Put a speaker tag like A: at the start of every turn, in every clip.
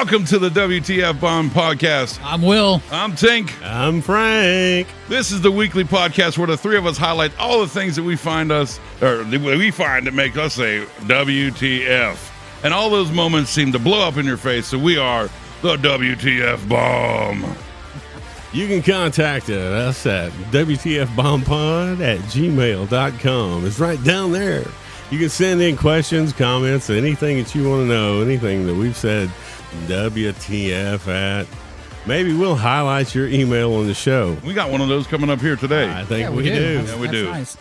A: Welcome to the WTF Bomb Podcast.
B: I'm Will.
A: I'm Tink.
C: I'm Frank.
A: This is the weekly podcast where the three of us highlight all the things that we find that make us say WTF. And all those moments seem to blow up in your face, so we are the WTF Bomb.
C: You can contact us at WTFBombPod@gmail.com. It's right down there. You can send in questions, comments, anything that you want to know, anything that we've said WTF at. Maybe we'll highlight your email on the show.
A: We got one of those coming up here today.
C: I think we do.
A: Yeah, we do.
B: Nice.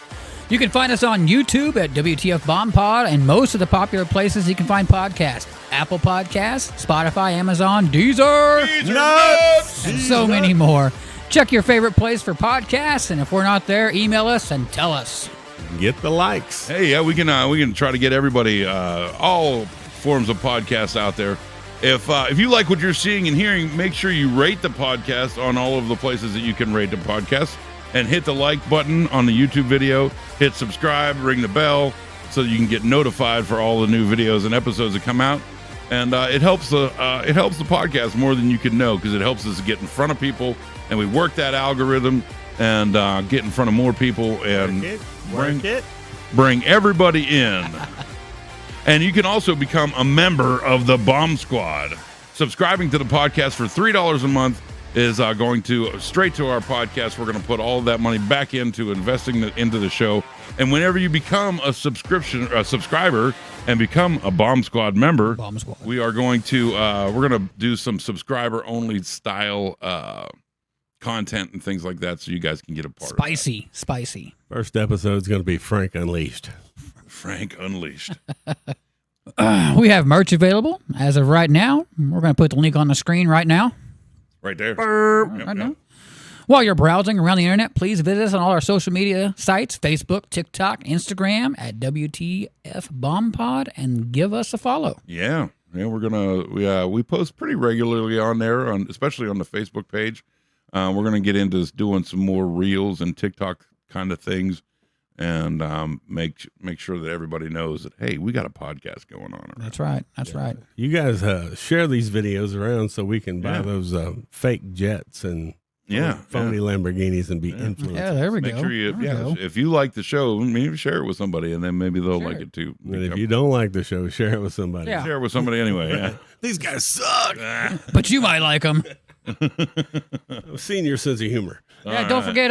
B: You can find us on YouTube at WTF Bomb Pod and most of the popular places you can find podcasts. Apple Podcasts, Spotify, Amazon, Deezer,
A: Nuts!
B: and so many more. Check your favorite place for podcasts, and if we're not there, email us and tell us.
C: Get the likes.
A: Hey, yeah, we can try to get everybody, all forms of podcasts out there. If you like what you're seeing and hearing, make sure you rate the podcast on all of the places that you can rate the podcast, and hit the like button on the YouTube video. Hit subscribe, ring the bell, so that you can get notified for all the new videos and episodes that come out. And it helps the podcast more than you can know, because it helps us get in front of people, and we work that algorithm and get in front of more people and bring everybody in. And you can also become a member of the Bomb Squad. Subscribing to the podcast for $3 a month is going to straight to our podcast. We're going to put all of that money back into investing into the show. And whenever you become a subscriber and become a Bomb Squad member, we are going to we're going to do some subscriber only style content and things like that, so you guys can get a part of it.
B: Spicy.
C: First episode's going to be Frank Unleashed.
A: Frank Unleashed.
B: We have merch available as of right now. We're going to put the link on the screen right now.
A: Right there.
B: Right now. While you're browsing around the internet, please visit us on all our social media sites, Facebook, TikTok, Instagram at WTF Bomb Pod, and give us a follow.
A: Yeah, we're gonna we post pretty regularly on there, especially on the Facebook page. We're gonna get into doing some more reels and TikTok kind of things, and make sure that everybody knows that, hey, we got a podcast going on.
B: That's right. Right.
C: You guys share these videos around so we can buy those fake jets and phony Lamborghinis and be influenced.
B: Yeah, there we go.
A: Make sure if you like the show, maybe share it with somebody, and then maybe they'll like it too.
C: And if you don't like the show, share it with somebody.
B: Yeah.
A: Share it with somebody anyway. Yeah.
C: These guys suck.
B: But you might like them.
C: I've seen your sense of humor.
B: Yeah, don't forget,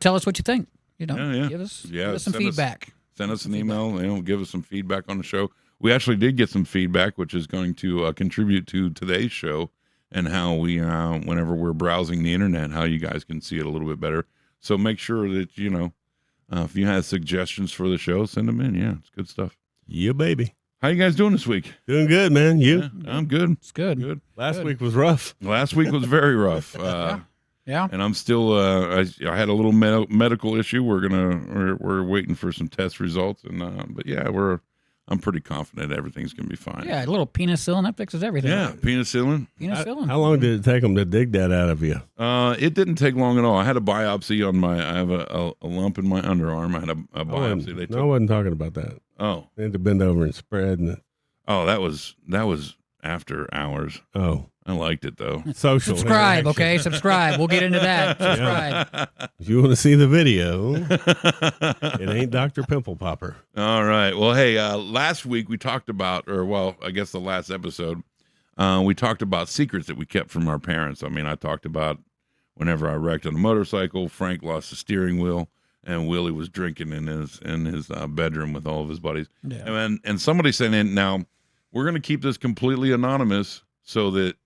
B: tell us what you think. Give us some feedback.
A: Send us an email. Give us some feedback on the show. We actually did get some feedback, which is going to contribute to today's show, and how we, whenever we're browsing the internet, how you guys can see it a little bit better. So make sure that, if you have suggestions for the show, send them in. Yeah, it's good stuff.
C: Yeah, baby.
A: How you guys doing this week?
C: Doing good, man. You?
A: Yeah, I'm good.
B: It's good.
C: Last week was rough.
A: Last week was very rough.
B: Yeah.
A: And I'm still. I had a little medical issue. We're waiting for some test results, but yeah, I'm pretty confident everything's gonna be fine.
B: Yeah, a little penicillin, that fixes everything.
A: Yeah, penicillin.
C: How long did it take them to dig that out of you?
A: It didn't take long at all. I had a biopsy on I have a lump in my underarm. I had a biopsy.
C: I wasn't talking about that.
A: Oh,
C: they had to bend over and spread.
A: That was after hours.
C: Oh,
A: I liked it though.
C: Social.
B: Subscribe, okay? Subscribe. We'll get into that. Subscribe.
C: If you want to see the video, it ain't Dr. Pimple Popper.
A: All right. Well, hey, last week we talked about, I guess the last episode, we talked about secrets that we kept from our parents. I mean, I talked about whenever I wrecked on a motorcycle, Frank lost the steering wheel, and Willie was drinking in his bedroom with all of his buddies. Yeah. And somebody sent in, now we're going to keep this completely anonymous so that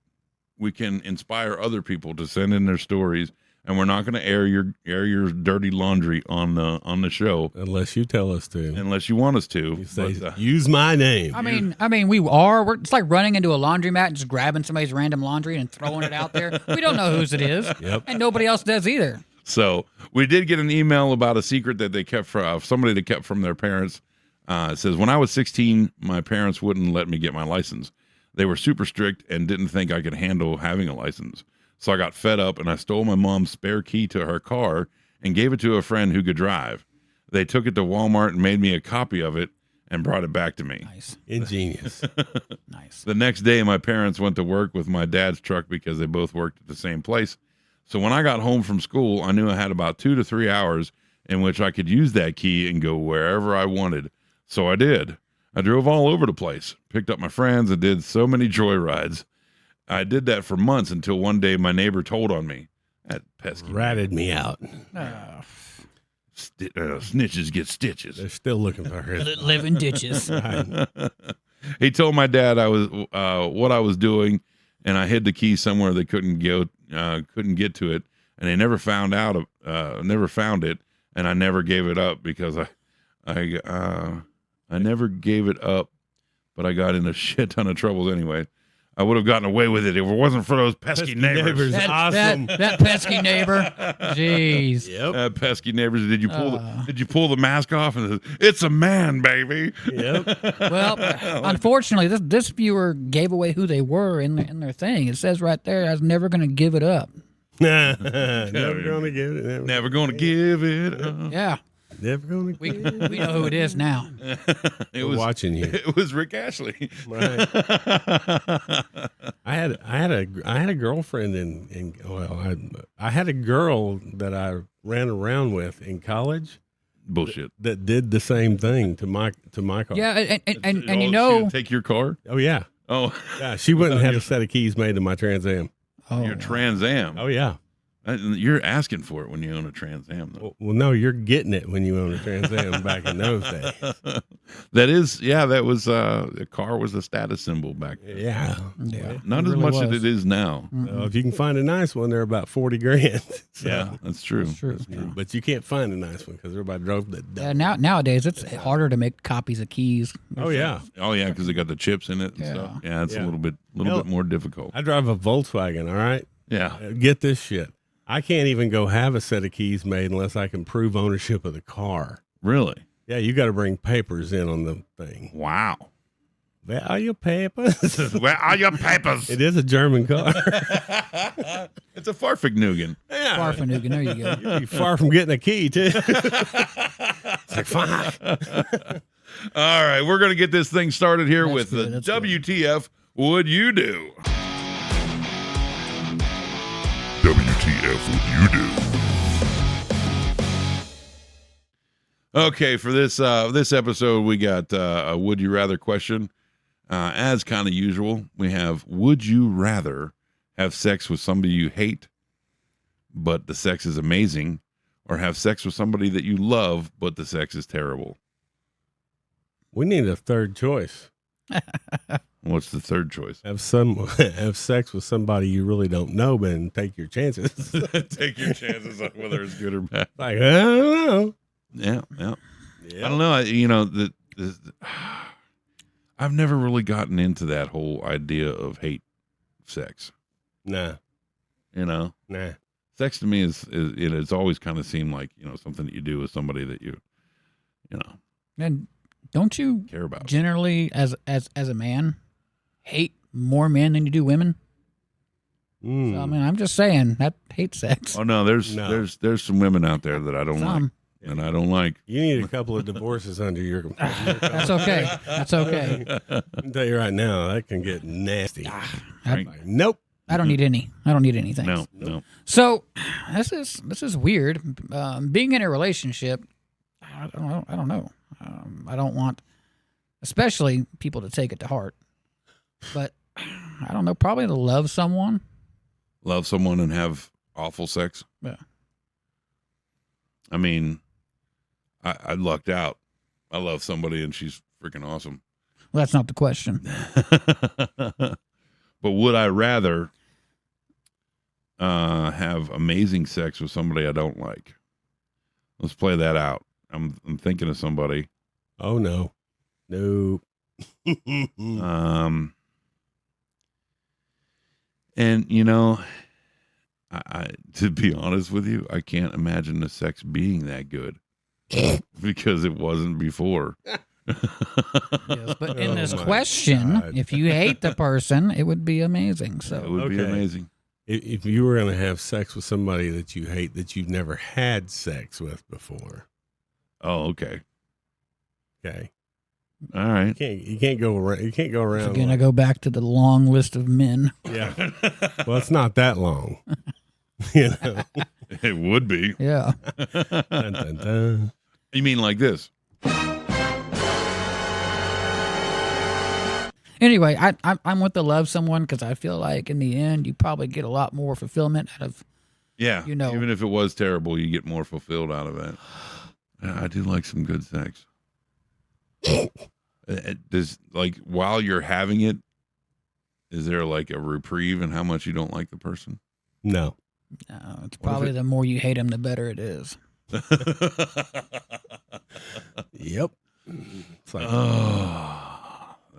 A: we can inspire other people to send in their stories, and we're not going to air your dirty laundry on the show
C: unless you tell us to.
A: Unless you want us to.
C: You say, use my name.
B: I mean, it's like running into a laundromat and just grabbing somebody's random laundry and throwing it out there. We don't know whose it is, and nobody else does either.
A: So we did get an email about a secret that they kept from somebody that kept from their parents. It says, when I was 16, my parents wouldn't let me get my license. They were super strict and didn't think I could handle having a license. So I got fed up and I stole my mom's spare key to her car and gave it to a friend who could drive. They took it to Walmart and made me a copy of it and brought it back to me.
B: Nice.
C: Ingenious.
B: Nice.
A: The next day, my parents went to work with my dad's truck because they both worked at the same place. So when I got home from school, I knew I had about 2 to 3 hours in which I could use that key and go wherever I wanted. So I did. I drove all over the place, picked up my friends, and did so many joyrides. I did that for months until one day my neighbor told on me. That pesky
C: Ratted me out.
A: Snitches get stitches.
C: They're still looking for her.
B: Live in ditches.
C: Right.
A: He told my dad what I was doing, and I hid the key somewhere they couldn't get to it, and they never found it, and I never gave it up because I never gave it up, but I got in a shit ton of troubles anyway. I would have gotten away with it if it wasn't for those pesky neighbors.
C: Awesome.
B: That pesky neighbor. Jeez.
C: Yep.
A: Pesky neighbors. Did you pull the mask off and it's a man, baby?
C: Yep.
B: Well, unfortunately, this viewer gave away who they were in their thing. It says right there, I was never going to give it up.
C: Never gonna give it.
A: Never going to give it up.
B: Yeah.
C: Never gonna.
B: We know who it is now.
A: It was
C: watching you.
A: It was Rick Ashley.
C: Right. I had a girlfriend I had a girl that I ran around with in college.
A: Bullshit.
C: That did the same thing to my car.
B: Yeah, and
A: She
B: you know,
A: would take your car.
C: Oh yeah.
A: Oh,
C: Yeah. She wouldn't have a set of keys made to my Trans Am.
A: your Trans Am.
C: Oh yeah.
A: You're asking for it when you own a Trans Am, though.
C: Well, no, you're getting it when you own a Trans Am back in those days.
A: That was a car was a status symbol back then.
C: Yeah.
A: Not
B: it
A: as
B: really
A: much as
B: was.
A: it is now.
C: If you can find a nice one, they're about 40 grand. So,
A: Yeah, that's true.
B: True.
C: But you can't find a nice one because everybody drove the.
B: Nowadays it's harder to make copies of keys.
C: Oh yeah.
A: Oh yeah, because they got the chips in it and stuff. Yeah, it's a
C: Yeah.
A: little bit more difficult.
C: I drive a Volkswagen. All right.
A: Yeah.
C: Get this shit. I can't even go have a set of keys made unless I can prove ownership of the car.
A: Really?
C: Yeah, you got to bring papers in on the thing.
A: Wow.
C: Where are your papers?
A: Where are your papers?
C: It is a German car.
A: It's a Farfignugan.
C: Yeah.
B: Farfanugan, there you go.
C: You're far from getting a key, too. It's like, fuck.
A: All right, we're going to get this thing started here
B: That's
A: with
B: good,
A: the
B: that's good.
A: WTF Would You Do?
D: WTF would you do?
A: Okay, for this episode, we got a Would You Rather question. As kind of usual, we have, would you rather have sex with somebody you hate, but the sex is amazing, or have sex with somebody that you love, but the sex is terrible?
C: We need a third choice.
A: What's the third choice?
C: Have sex with somebody you really don't know, but then take your chances.
A: Take your chances on whether it's good or bad.
C: Like, I don't know.
A: Yeah. I don't know. I've never really gotten into that whole idea of hate sex.
C: Nah.
A: Nah. Sex to me it's always kind of seemed like, something that you do with somebody that you
B: And don't you
A: care about.
B: generally, as a man, hate more men than you do women? So, I mean, I'm just saying that hate sex.
A: Oh no, there's some women out there that I don't like, and I don't like.
C: You need a couple of divorces under your.
B: That's okay. That's okay.
C: I can tell you right now, that can get nasty.
A: Right?
C: Nope.
B: I don't need any. I don't need anything.
A: No.
B: So this is weird. Being in a relationship, I don't know. I don't want, especially people to take it to heart. But I don't know. Probably to love someone.
A: Love someone and have awful sex.
B: Yeah.
A: I mean, I lucked out. I love somebody and she's freaking awesome.
B: Well, that's not the question.
A: But would I rather have amazing sex with somebody I don't like? Let's play that out. I'm thinking of somebody.
C: Oh no. Nope.
A: And I to be honest with you, I can't imagine the sex being that good because it wasn't before.
B: Yes, but in this
C: my
B: question,
C: God.
B: if you hate the person, it would be amazing.
A: It
B: So
A: would be
C: Okay.
A: amazing.
C: If you were going to have sex with somebody that you hate, that you've never had sex with before,
A: Oh, okay.
C: okay,
A: All right.
C: You can't go around. You can't go around.
B: Again, I go back to the long list of men.
C: Yeah. Well, it's not that long. You know.
A: It would be.
B: Yeah.
C: Dun, dun, dun.
A: You mean like this?
B: Anyway, I'm with the love someone because I feel like in the end you probably get a lot more fulfillment out of.
A: Yeah.
B: You know.
A: Even if it was terrible, you get more fulfilled out of it. I do like some good sex. Does, like, while you're having it, is there like a reprieve in how much you don't like the person?
C: No.
B: No, it's probably the more you hate them, the better it is.
C: Yep. It's like,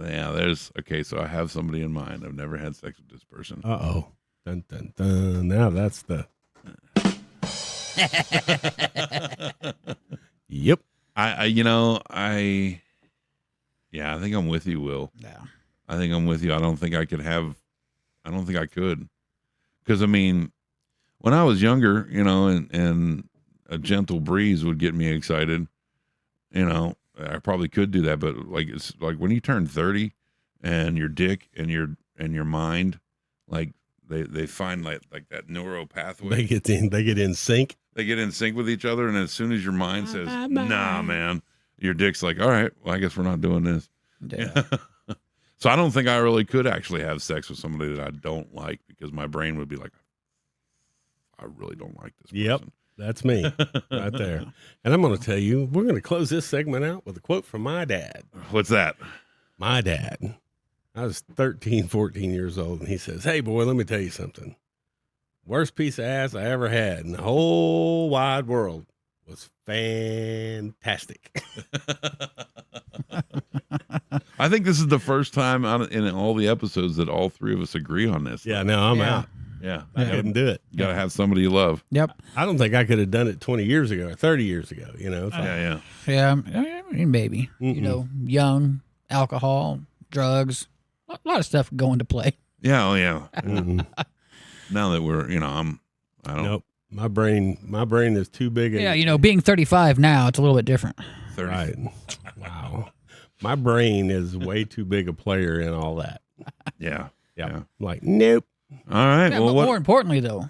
A: yeah, there's okay. So I have somebody in mind. I've never had sex with this person.
C: uh-oh. Dun, dun, dun. Now that's the. Yep.
A: I think I'm with you, Will.
B: Yeah.
A: I think I'm with you. I don't think I could. Because, I mean, when I was younger, and a gentle breeze would get me excited, I probably could do that. But, like, it's like when you turn 30 and your dick and your mind, like, they find like that neuro pathway.
C: They get in sync.
A: They get in sync with each other. And as soon as your mind says, nah, man, your dick's like, all right, well, I guess we're not doing this.
B: Yeah.
A: So I don't think I really could actually have sex with somebody that I don't like, because my brain would be like, I really don't like this person.
C: Yep. That's me right there. And I'm going to tell you, we're going to close this segment out with a quote from my dad.
A: What's that?
C: My dad. I was 13, 14 years old, and he says, hey, boy, let me tell you something. Worst piece of ass I ever had in the whole wide world was fantastic.
A: I think this is the first time in all the episodes that all three of us agree on this.
C: Yeah, no, I'm out.
A: Yeah.
C: I couldn't do it.
A: You got to have somebody you love.
B: Yep.
C: I don't think I could have done it 20 years ago or 30 years ago, It's like,
A: Yeah.
B: Yeah. I mean, maybe. Young, alcohol, drugs, a lot of stuff go into play.
A: Yeah. Oh, yeah. Now that we're, I don't.
C: Nope. My brain is too big.
B: Yeah, being 35 now, it's a little bit different.
A: 30.
C: Right. Wow. My brain is way too big a player in all that.
A: Yeah.
C: Yeah. Like, nope.
A: All right.
B: Yeah,
A: well,
B: but more importantly, though,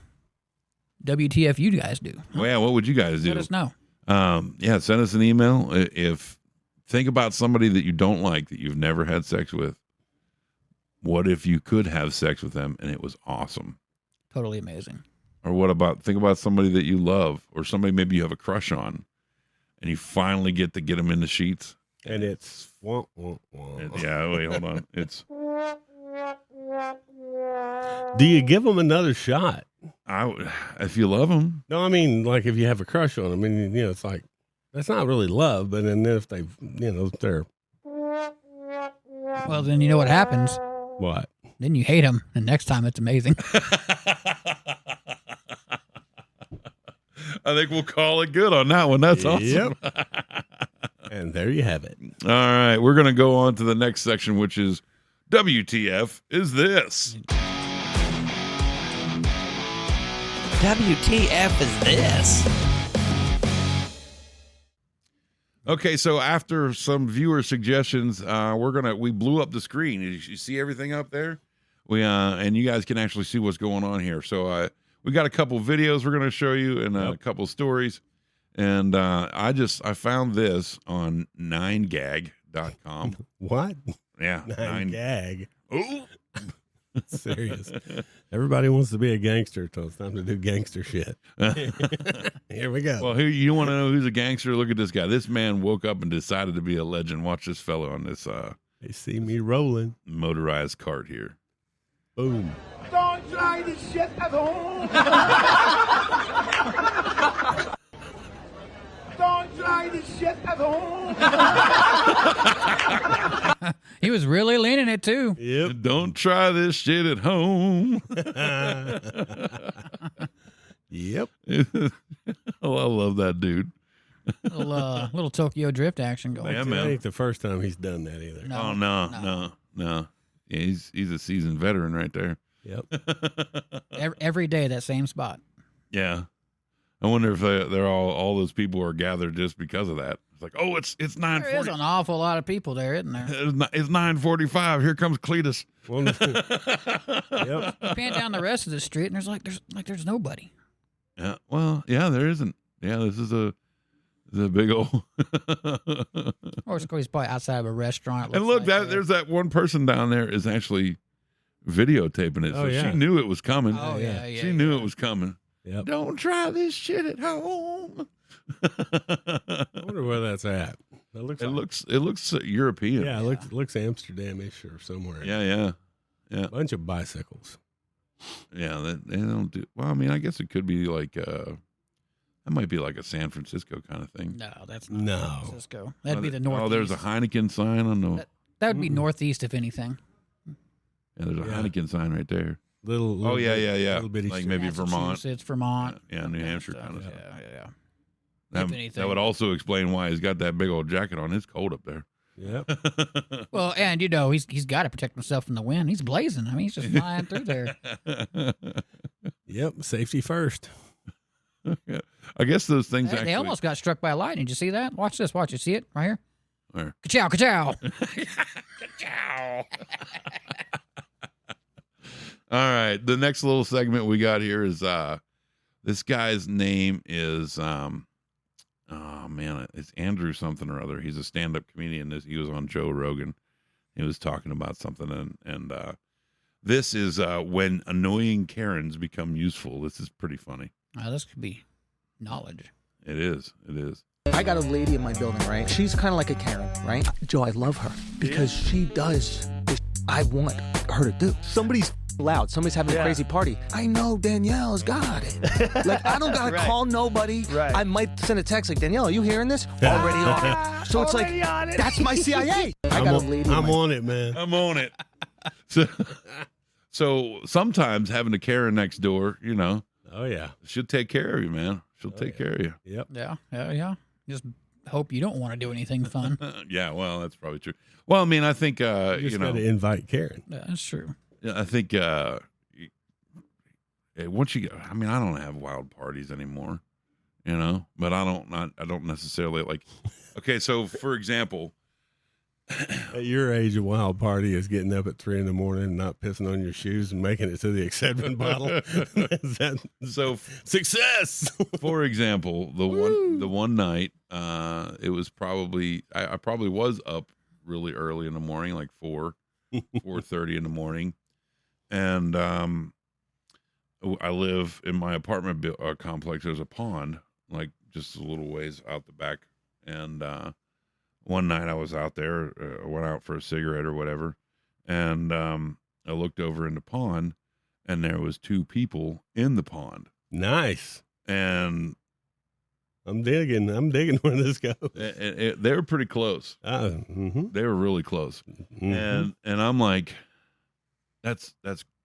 B: WTF you guys do?
A: Well, yeah. What would you guys do?
B: Let us know.
A: Yeah. Send us an email. Think about somebody that you don't like, that you've never had sex with. What if you could have sex with them and it was awesome?
B: Totally amazing.
A: Or think about somebody that you love, or somebody maybe you have a crush on, and you finally get them in the sheets.
C: And it's wah, wah, wah.
A: Yeah, wait, hold on. It's
C: Do you give them another shot?
A: If you love them.
C: No, I mean, like if you have a crush on them, and it's like that's not really love. But then if they, they're
B: Well, then you know what happens.
C: what?
B: Then you hate them, and next time it's amazing.
A: I think we'll call it good on that one. That's awesome.
C: Yep. And there you have it.
A: All right, we're going to go on to the next section, which is WTF is this?
E: WTF is this?
A: Okay, so after some viewer suggestions, we blew up the screen. You see everything up there? And you guys can actually see what's going on here. So we got a couple videos we're going to show you, and a couple stories. And I found this on 9gag.com.
C: What?
A: Yeah,
C: 9gag.
A: Oh,
C: Serious. Everybody wants to be a gangster, so it's time to do gangster shit. Here we go.
A: Well, you want to know who's a gangster? Look at this guy. This man woke up and decided to be a legend. Watch this fellow on this
C: They see me rolling.
A: motorized cart here.
C: Boom.
F: Don't try this shit at home. Don't try this shit at home.
B: He was really leaning it too.
C: Yep.
A: Don't try this shit at home.
C: Yep.
A: Oh, I love that dude.
B: Little Tokyo Drift action going.
A: Yeah,
C: That
A: man.
C: ain't the first time he's done that either.
B: No.
A: Oh, no. Yeah, he's a seasoned veteran right there.
C: Yep.
B: Every day, that same spot.
A: Yeah. I wonder if they're all those people are gathered just because of that. It's like, oh, it's 9:40.
B: There is an awful lot of people there, isn't there?
A: It's 9:45. Here comes Cletus.
C: Well, yep.
B: You pan down the rest of the street, and there's nobody.
A: Yeah. Well, yeah, there isn't. Yeah, this is a big old.
B: Or he's probably outside of a restaurant.
A: And look, there's that one person down there is actually videotaping it. So
C: yeah.
A: she knew it was coming.
B: Oh yeah.
A: She knew it was coming.
C: Yep.
A: Don't try this shit at home.
C: I wonder where that's at.
A: It looks European.
C: Yeah, it looks Amsterdam-ish or somewhere.
A: Yeah.
C: A bunch of bicycles.
A: Yeah, they don't do. Well, I mean, I guess it could be like that might be like a San Francisco kind of thing.
B: No, that's not San Francisco. That'd be the northeast.
A: Oh, there's a Heineken sign on the.
B: That would be northeast, if anything.
A: Yeah, there's a Heineken sign right there.
C: Little
A: yeah.
C: Little bitty
A: Like maybe Vermont.
B: It's Vermont.
A: Yeah, New Hampshire kind of stuff.
B: Yeah.
A: That would also explain why he's got that big old jacket on. It's cold up there.
C: Yep.
B: Well, and he's got to protect himself from the wind. He's blazing. I mean, he's just flying through there.
C: Yep. Safety first.
A: Yeah. I guess those things
B: They almost got struck by lightning. Did you see that? Watch this. Watch. You see it right here?
A: Where?
B: Ka-chow, ka-chow.
A: Ka-chow. All right. The next little segment we got here is this guy's name is oh man, it's Andrew something or other. He's a stand-up comedian. He was on Joe Rogan. He was talking about something, and this is when annoying Karens become useful. This is pretty funny.
B: This could be knowledge.
A: It is.
E: I got a lady in my building, right? She's kind of like a Karen, right? Joe, I love her because she does the I want her to do. Somebody's loud. Somebody's having a crazy party. I know Danielle's got it. Like, I don't got to call nobody. Right. I might send a text like, Danielle, are you hearing this? Already on it. So it's like, that's my CIA. I'm
C: on it, man.
A: I'm on it. So sometimes having a Karen next door,
C: Oh, yeah.
A: she'll take care of you, man. She'll take care of you.
C: Yep.
B: Yeah. Just hope you don't want to do anything fun.
A: Yeah, well, that's probably true. Well, I mean, I think,
C: You just got to invite Karen.
B: Yeah, that's true.
A: I think once you get, I mean, I don't have wild parties anymore, but I don't necessarily like, okay. So for example,
C: At your age, a wild party is getting up at 3 a.m, and not pissing on your shoes and making it to the Excedrin bottle.
A: So
C: success.
A: For example, the one night, it was probably, I probably was up really early in the morning, like 4:30 in the morning. And I live in my apartment complex. There's a pond, like just a little ways out the back. And one night I was out there, went out for a cigarette or whatever, and I looked over in the pond, and there was 2 people in the pond.
C: Nice.
A: And
C: I'm digging where this goes.
A: They were pretty close. They were really close. And I'm like, that's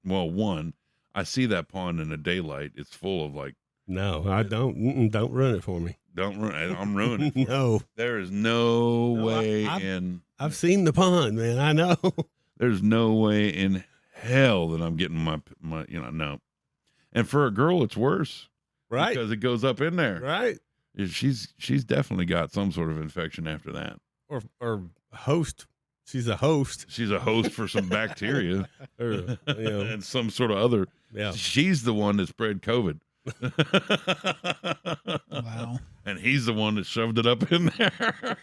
A: well, one, I see that pond in the daylight. It's full of like.
C: No, I don't. Don't ruin it for me.
A: I'm ruining it.
C: No.
A: There is no way
C: I've seen the pond, man. I know.
A: There's no way in hell that I'm getting my no. And for a girl, it's worse.
C: Right.
A: Because it goes up in there.
C: Right.
A: She's definitely got some sort of infection after that.
C: Or host. She's a host.
A: She's a host for some bacteria.
C: Or,
A: and some sort of other.
C: Yeah.
A: She's the one that spread COVID.
B: Wow.
A: And he's the one that shoved it up in there.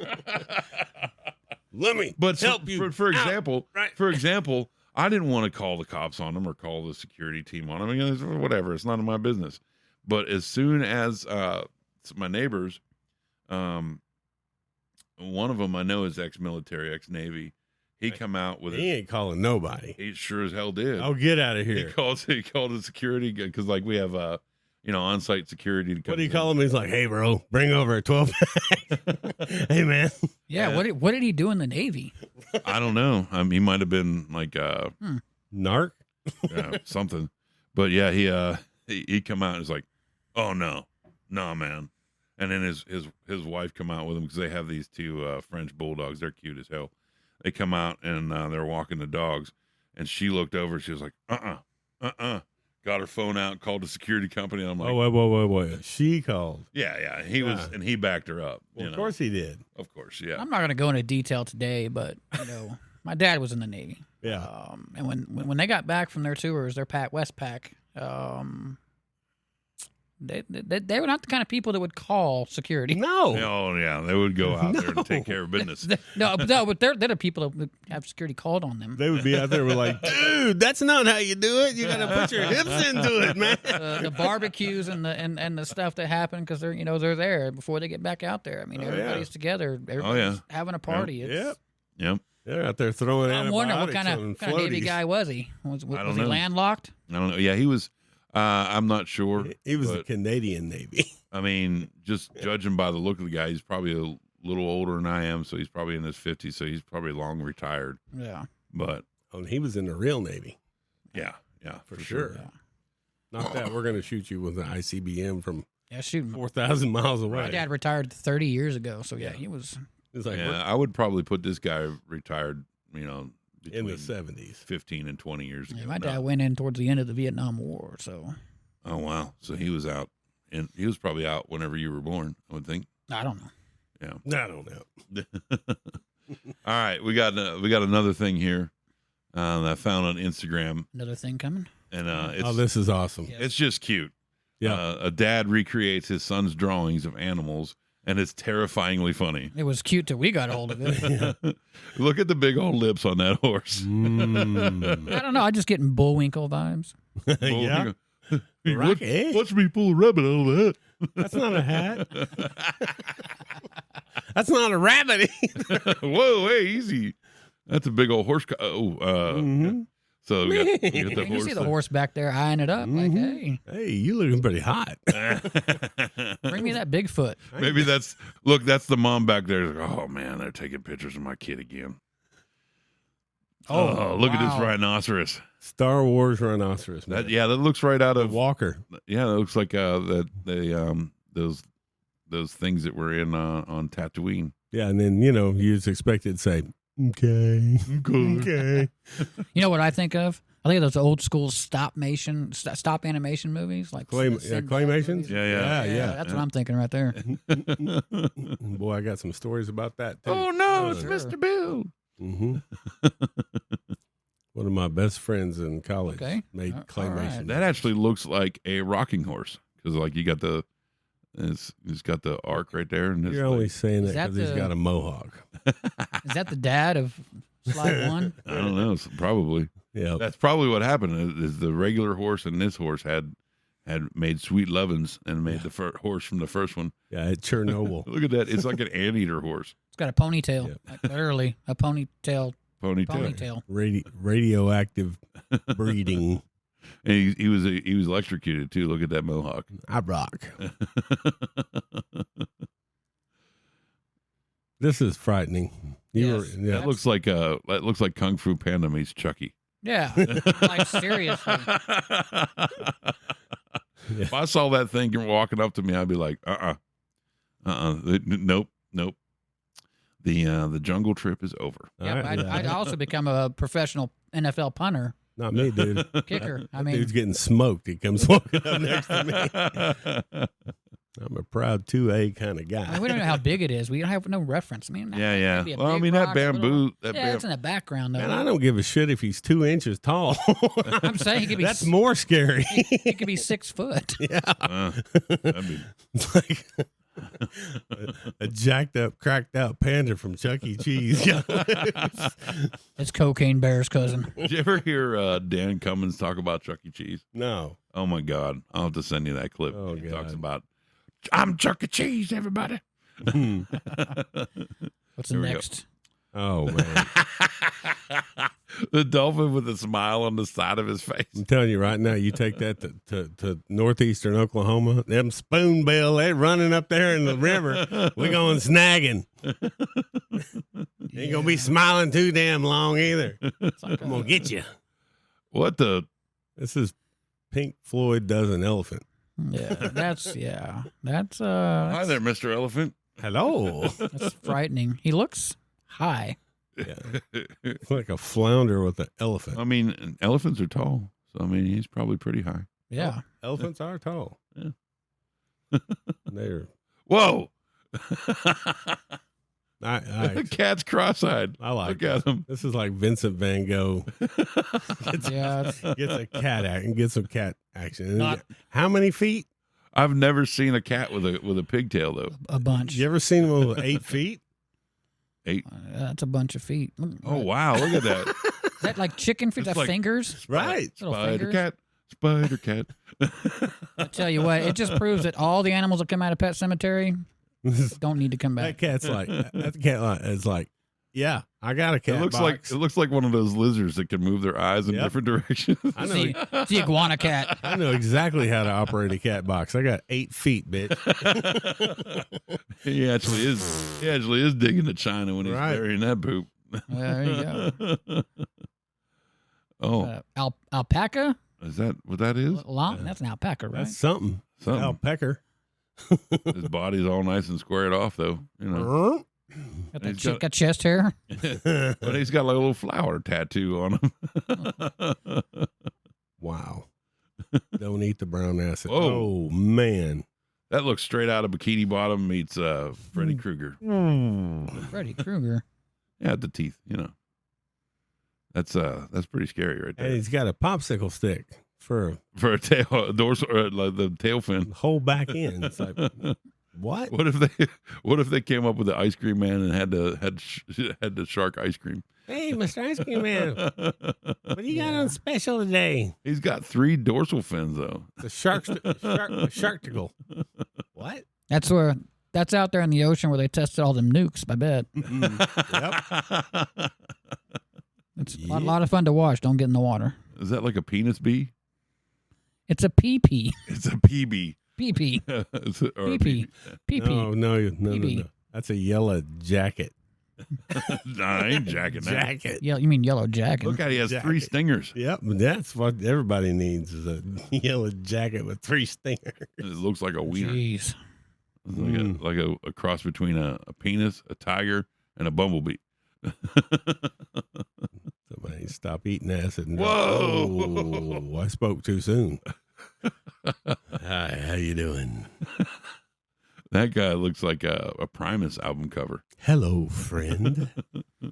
C: Let me help you.
A: For example,
C: right.
A: For example, I didn't want to call the cops on them or call the security team on them. I mean, whatever. It's none of my business. But as soon as my neighbors, one of them I know is ex-military, ex-Navy. He come out with
C: He ain't calling nobody.
A: He sure as hell did.
C: Oh, get out of here.
A: He called the security because like we have on-site security. To come
C: what do you call him? He's like, hey, bro, bring over a 12-pack. Hey, man.
B: Yeah. What did he do in the Navy?
A: I don't know. He might have been like
C: narc,
A: something. But yeah, he come out and was like, oh no, man. And then his wife come out with him because they have these 2 French bulldogs. They're cute as hell. They come out and they're walking the dogs, and she looked over. She was like, come got her phone out, called the security company. And I'm like,
C: wait. She called.
A: yeah. He was, and he backed her up.
C: Well, of course he did.
A: Of course, yeah.
B: I'm not going to go into detail today, but my dad was in the Navy.
C: Yeah.
B: And when they got back from their tours, their Westpac, they were not the kind of people that would call security.
C: No.
A: Oh, yeah. They would go out there and take care of business.
B: But they're the people that would have security called on them.
C: They would be out there with like, dude, that's not how you do it. You got to put your hips into it, man.
B: The barbecues and the stuff that happen because they're there before they get back out there. I mean, everybody's together. Everybody's having a party.
A: Yep.
C: They're out there throwing
B: I'm wondering what kind
C: antibiotics
B: of
C: on
B: Navy
C: floaties.
B: guy was he? Was he
A: know.
B: landlocked?
A: I don't know. Yeah, he was. I'm not sure.
C: He was the
A: but,
C: Canadian Navy.
A: I mean, just judging by the look of the guy, he's probably a little older than I am, so he's probably in his 50s, so he's probably long retired.
B: Yeah.
A: But
C: Oh, and he was in the real Navy.
A: yeah,
C: For sure.
B: Yeah.
C: Not that we're going to shoot you with an ICBM from
B: Yeah, shoot.
C: 4,000 miles away.
B: My dad retired 30 years ago, so he was.
C: It's like
A: yeah, I would probably put this guy retired,
C: in
A: between
C: the 70s.
A: 15 and 20 years ago.
B: Yeah, my dad went in towards the end of the Vietnam War, so
A: Oh, wow. So he was out, and he was probably out whenever you were born, I would think.
B: I don't know.
A: Yeah.
C: I don't know.
A: All right, we got another thing here that I found on Instagram,
B: Another thing coming.
A: and it's
C: This is awesome.
B: Yeah.
A: it's just cute.
C: Yeah.
A: A dad recreates his son's drawings of animals, and it's terrifyingly funny.
B: It was cute till we got a hold of it.
A: Look at the big old lips on that horse.
B: I don't know. I'm just getting Bullwinkle vibes.
C: Yeah.
A: Hey,
C: Rocky.
A: watch me pull a rabbit out of that.
C: That's not a hat. That's not a rabbit.
A: Whoa, hey, easy. That's a big old horse. So we got the
B: You can
A: horse.
B: see the horse back there eyeing it up. Like, hey,
C: Hey, you looking pretty hot.
B: bring me that Bigfoot.
A: Maybe that's the mom back there. Like, oh man, they're taking pictures of my kid again. Oh, look at this
B: wow.
A: rhinoceros.
C: Star Wars rhinoceros. Man.
A: That looks right out of
C: Walker.
A: Yeah, it looks like those things that were in on Tatooine.
C: Yeah, and then you just expected to say, okay.
B: You know what I think of? I think of those old school stop animation movies, like
C: Claymations.
B: movies.
C: Yeah.
B: That's what I'm thinking right there.
C: Boy, I got some stories about that too.
A: Oh no, it's
B: sure.
A: Mr. Bill.
C: Mm-hmm. One of my best friends in college made
B: All
C: claymation.
B: right.
A: That actually looks like a rocking horse because like you got he's got the arc right there, and
C: You're only saying
B: Is
C: that
B: that
C: because he's got a mohawk.
B: Is that the dad of Slide One?
A: I don't know. It's probably
C: Yeah.
A: that's probably what happened. Is the regular horse and this horse had made sweet lovins and made the horse from the first one.
C: Yeah, at Chernobyl.
A: Look at that. It's like an anteater horse.
B: It's got a ponytail, like literally a ponytail.
A: Ponytail.
C: Radioactive breeding.
A: And he was electrocuted too. Look at that mohawk.
C: I rock. This is frightening.
A: That looks like Kung Fu Panda meets Chucky.
B: Yeah, like seriously.
A: If I saw that thing walking up to me, I'd be like, nope. The jungle trip is over.
B: Yeah, I'd also become a professional NFL punter.
C: Not me, dude.
B: Kicker. I
C: That
B: mean,
C: dude's getting smoked. He comes walking up next to me. I'm a proud 2A kind of guy.
B: we don't know how big it is. We don't have no reference. I mean,
A: Yeah.
B: maybe a
A: Well, I
B: big
A: mean, that
B: rock, a little-
A: bamboo.
B: it's in the background though.
C: Man, I don't give a shit if he's 2 inches tall.
B: I'm saying he could be.
C: That's more scary.
B: He could be 6 foot.
A: That'd be,
C: It's like a jacked up, cracked out panda from Chuck E. Cheese.
B: It's Cocaine Bear's cousin.
A: did you ever hear Dan Cummins talk about Chuck E. Cheese?
C: No.
A: Oh my God! I'll have to send you that clip.
C: Oh,
A: He
C: God.
A: talks about, I'm Chuck E. Cheese, everybody.
B: What's
A: Here we go.
B: next?
C: Oh, man.
A: The dolphin with a smile on the side of his face.
C: I'm telling you right now, you take that to northeastern Oklahoma, them spoonbill, they're running up there in the river. We're going snagging. Ain't going to be smiling too damn long either. I'm going to get you.
A: What the?
C: This is Pink Floyd Does an Elephant.
B: Yeah, that's
A: Hi
B: that's
A: there, Mr. Elephant.
C: Hello.
B: that's frightening. He looks high.
C: Yeah. It's like a flounder with an elephant.
A: I mean, elephants are tall, so I mean, he's probably pretty high.
B: Yeah.
C: Elephants are tall.
A: Yeah.
C: They're.
A: Whoa.
C: The
A: cat's cross-eyed.
C: I like
A: Look at him.
C: This is like Vincent Van Gogh
B: Yeah.
C: gets a cat act and gets some cat action.
B: Not-
C: How many feet?
A: I've never seen a cat with a pigtail though.
B: A bunch.
C: You ever seen one with 8 feet?
A: 8.
B: That's a bunch of feet.
A: Oh wow! Look at that.
B: Is that like chicken feet?
A: It's
B: That
A: like-
B: fingers?
C: Right.
B: Little
A: Spider
B: fingers?
A: cat. Spider cat.
B: I tell you what, it just proves that all the animals that come out of Pet Cemetery don't need to come
C: That
B: back.
C: cat's like that cat is like, yeah, I got a cat.
A: It looks like one of those lizards that can move their eyes in
C: Yep.
A: different directions.
C: I know.
B: It's the iguana cat.
C: I know exactly how to operate a cat box. I got 8 feet, bitch.
A: He actually is digging the china when he's
C: Right.
A: burying that poop.
B: There you go.
A: Oh,
B: Alpaca?
A: is that what that is?
B: That's an alpaca, right?
C: That's something.
A: Something.
C: Alpecker.
A: His body's all nice and squared off, though. You know,
B: Got,
A: He's
B: got chest hair.
A: but he's got like a little flower tattoo on him.
C: Wow. Don't eat the brown acid.
A: Whoa.
C: Oh, man.
A: That looks straight out of Bikini Bottom meets Freddy Krueger.
B: Freddy Krueger.
A: Yeah, the teeth. You know, that's pretty scary right
C: And
A: there.
C: he's got a popsicle stick for
A: For a tail, a dorsal, or like the tail fin.
C: a whole back end. It's like, what?
A: What if they came up with the ice cream man and had the shark ice cream?
C: Hey, Mr. Ice Cream Man, what do you got on special today?
A: He's got 3 dorsal fins though.
C: The sharkticle. What?
B: That's out there in the ocean where they tested all them nukes, I bet.
C: Yep.
B: It's a lot of fun to watch. Don't get in the water.
A: Is that like a penis bee?
B: It's a pee-pee.
A: It's a PB.
B: Pee-pee.
A: It's a- or a
B: Pee-pee. Pee-pee.
C: No. That's a yellow jacket.
A: Nah, I ain't jacking that.
C: Jacket.
B: Yeah, you mean yellow jacket?
A: Look at he has 3
C: Jacket.
A: stingers.
C: Yep, that's what everybody needs is a yellow jacket with 3 stingers.
A: It looks like a wiener.
B: Jeez.
A: It's like a cross between a penis, a tiger, and a bumblebee.
C: Somebody stop eating acid. And
A: Whoa.
C: Oh, I spoke too soon. Hi, how you doing?
A: That guy looks like a Primus album cover.
C: Hello, friend.
A: You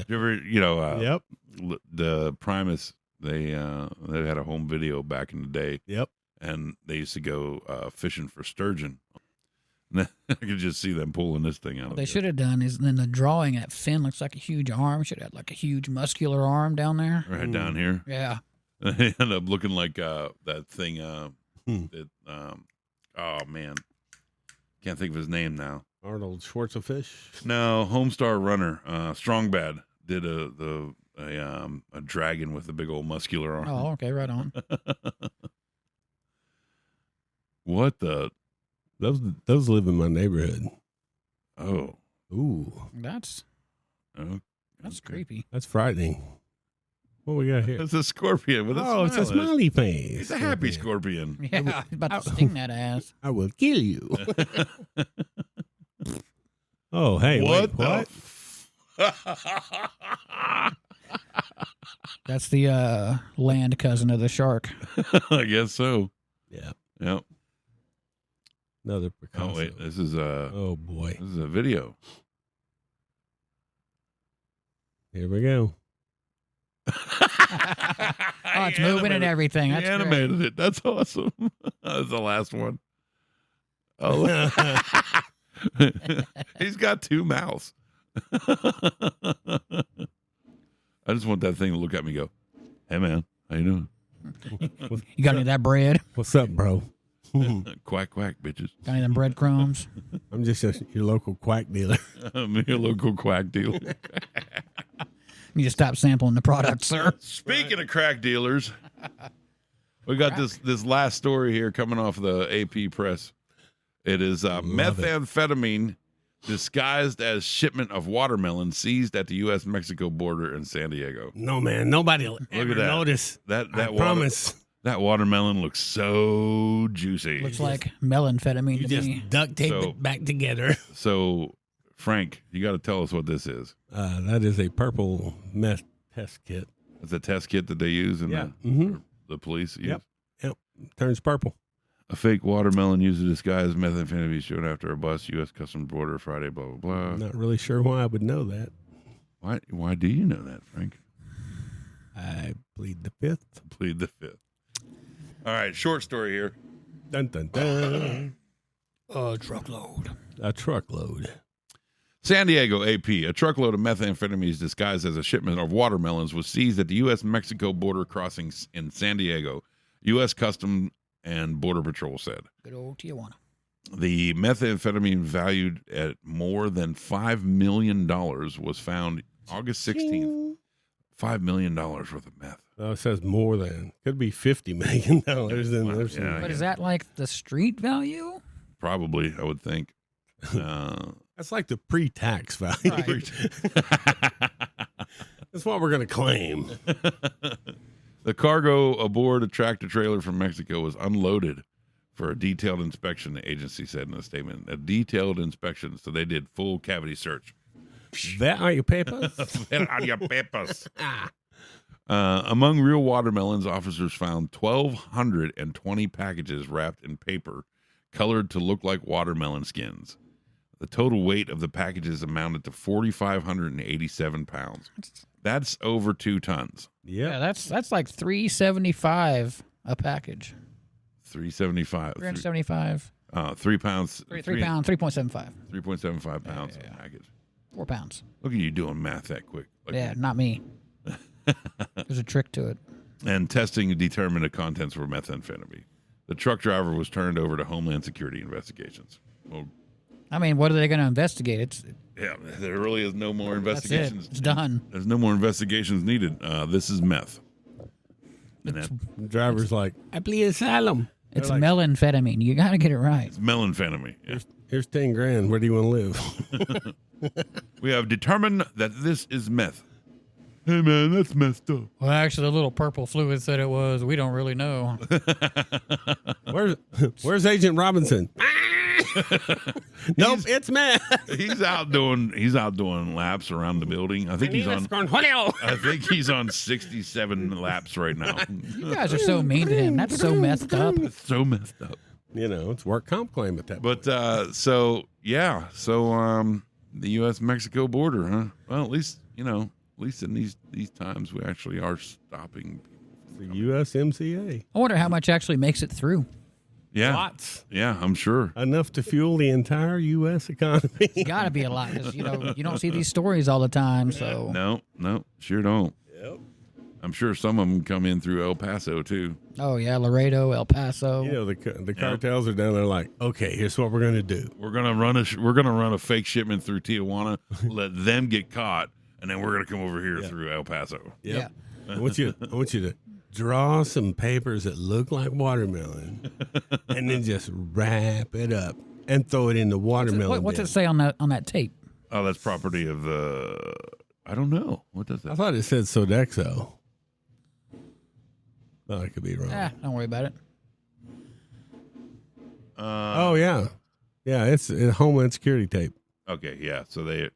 A: ever,
C: Yep.
A: the Primus, they had a home video back in the day,
C: Yep.
A: and they used to go fishing for sturgeon. And I could just see them pulling this thing out.
B: What they should have done is in the drawing, that fin looks like a huge arm. Should have had like a huge muscular arm down there.
A: right down here.
B: Yeah.
A: They end up looking like that thing. That oh man, can't think of his name now.
C: Arnold Schwarzenegger.
A: No, Homestar Runner, Strong Bad did a dragon with a big old muscular arm.
B: Oh, okay, right on.
A: What the?
C: Those live in my neighborhood.
A: Oh,
C: Ooh,
B: That's
A: okay.
B: creepy.
C: that's frightening. What we got here?
A: It's a scorpion with a smile.
C: It's a smiley face.
A: He's a happy scorpion.
B: Yeah, he's about to sting that ass.
C: I will kill you. Oh, hey,
A: What?
C: wait,
A: the
C: what?
B: That's the land cousin of the shark.
A: I guess so.
C: Yeah,
A: Yep.
C: another
A: Oh
C: Picasso.
A: wait, this is a
C: Oh boy,
A: video.
C: here we go.
B: Oh, it's moving and everything.
A: He
B: That's great.
A: animated it. That's awesome. That's the last one. Oh, he's got 2 mouths. I just want that thing to look at me and go, "Hey man, how you doing?"
B: You got any of that bread?
C: What's up, bro?
A: Quack quack, bitches.
B: Got any of them breadcrumbs?
C: I'm just your local quack dealer.
A: I'm your local quack dealer.
B: You need to stop sampling the product, sir.
A: Speaking of crack dealers, we got this last story here coming off the AP press. It is methamphetamine disguised as shipment of watermelon seized at the U.S.-Mexico border in San Diego.
C: No, man, nobody will ever
A: at that.
C: notice.
A: That
C: I promise.
A: That watermelon looks so juicy.
B: Looks like melanphetamine
C: You
B: to
C: just
B: me.
C: duct tape
A: So-
C: it back together.
A: So, Frank, you got to tell us what this is.
C: That is a purple meth test kit.
A: It's a test kit that they use in
C: Yeah. Mm-hmm.
A: the police use.
C: Yep. turns purple.
A: A fake watermelon used to disguise methamphetamine shown after a bus, U.S. Customs border Friday, blah, blah, blah.
C: I'm not really sure why I would know that.
A: Why do you know that, Frank?
C: I plead the fifth.
A: Plead the fifth. All right, short story here.
C: Dun, dun, dun.
B: A truckload.
C: A truckload.
A: San Diego AP, a truckload of methamphetamines disguised as a shipment of watermelons was seized at the U.S.-Mexico border crossings in San Diego, U.S. Customs and Border Patrol said.
B: Good old Tijuana.
A: The methamphetamine valued at more than $5 million was found August 16th. $5 million worth of meth.
C: Oh, it says more than. Could be $50 million.
B: But is that like the street value?
A: Probably, I would think.
C: That's like the pre-tax value.
B: Right.
C: That's what we're going to claim.
A: The cargo aboard a tractor trailer from Mexico was unloaded for a detailed inspection, the agency said in a statement. A detailed inspection, so they did full cavity search.
C: That are your papers?
A: Where are your papers? Among real watermelons, officers found 1,220 packages wrapped in paper colored to look like watermelon skins. The total weight of the packages amounted to 4,587 pounds. That's over 2 tons.
B: Yeah, that's like $375 a package.
A: 375.
B: 375.
A: 3 pounds.
B: 3 pounds. 3.75.
A: 3.75 pounds a package.
B: 4 pounds.
A: Look at you doing math that quick.
B: Yeah, not me. There's a trick to it.
A: And testing determined the contents were methamphetamine. The truck driver was turned over to Homeland Security investigations. Well,
B: I mean, what are they going to investigate?
A: yeah, there really is no more investigations.
B: It's done.
A: There's no more investigations needed. This is meth. And that,
C: The driver's like, I plead asylum.
B: It's
C: like,
B: melanphetamine. You got to get it right.
A: it's melanphetamine. Yeah.
C: Here's 10 grand. Where do you want to live?
A: We have determined that this is meth. Hey, man, that's messed up.
B: Well, actually, the little purple fluid said it was. We don't really know.
C: Where's Agent Robinson? Nope, it's meth.
A: He's out doing laps around the building. I think he's on 67 laps right now.
B: You guys are so mean to him. That's so messed up.
A: It's so messed up.
C: You know, it's work comp claim at that point.
A: But the U.S.-Mexico border, huh? Well, at least in these times we actually are stopping.
C: The USMCA.
B: I wonder how much actually makes it through.
A: Yeah,
C: Lots.
A: Yeah, I'm sure.
C: Enough to fuel the entire U.S. economy.
B: It's got to be a lot because you don't see these stories all the time. So
A: No, sure don't.
C: Yep.
A: I'm sure some of them come in through El Paso too.
B: Oh yeah, Laredo, El Paso.
C: You know, the cartels are down there like, okay, here's what we're going to do.
A: We're gonna run a fake shipment through Tijuana, let them get caught, and then we're gonna come over here through El Paso.
C: Yep. I want you to draw some papers that look like watermelon, and then just wrap it up and throw it in the watermelon.
B: What's it say on that tape?
A: Oh, that's property of the. I don't know. What does
C: I
A: that?
C: thought it said Sodexo. Oh, I could be wrong.
B: Don't worry about it.
C: Oh yeah, it's a Homeland Security tape.
A: Okay, yeah. So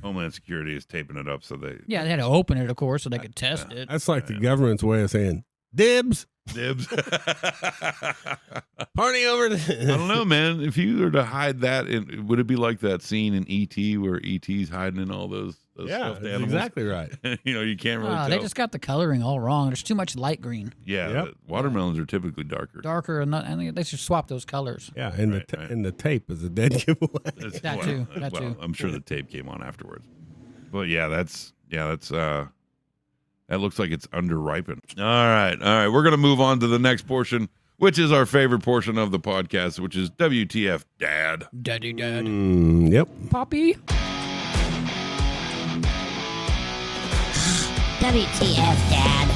A: Homeland Security is taping it up so they.
B: Yeah, they had to open it, of course, so they could test it.
C: That's like the government's way of saying dibs.
A: Dibs.
C: Party over there.
A: I don't know, man. If you were to hide that, would it be like that scene in E.T. where E.T.'s hiding in all those stuffed
C: that's
A: animals?
C: exactly right.
A: You can't really tell.
B: They just got the coloring all wrong. There's too much light green.
A: Yeah,
C: Yep.
A: watermelons are typically darker.
B: And they should swap those colors.
C: Yeah, and the tape is a dead giveaway.
B: That too.
A: I'm sure the tape came on afterwards. But that's that looks like it's underripened. All right. We're gonna move on to the next portion, which is our favorite portion of the podcast, which is WTF Dad.
B: Daddy Dad.
C: Yep.
B: Poppy.
G: WTF, Dad.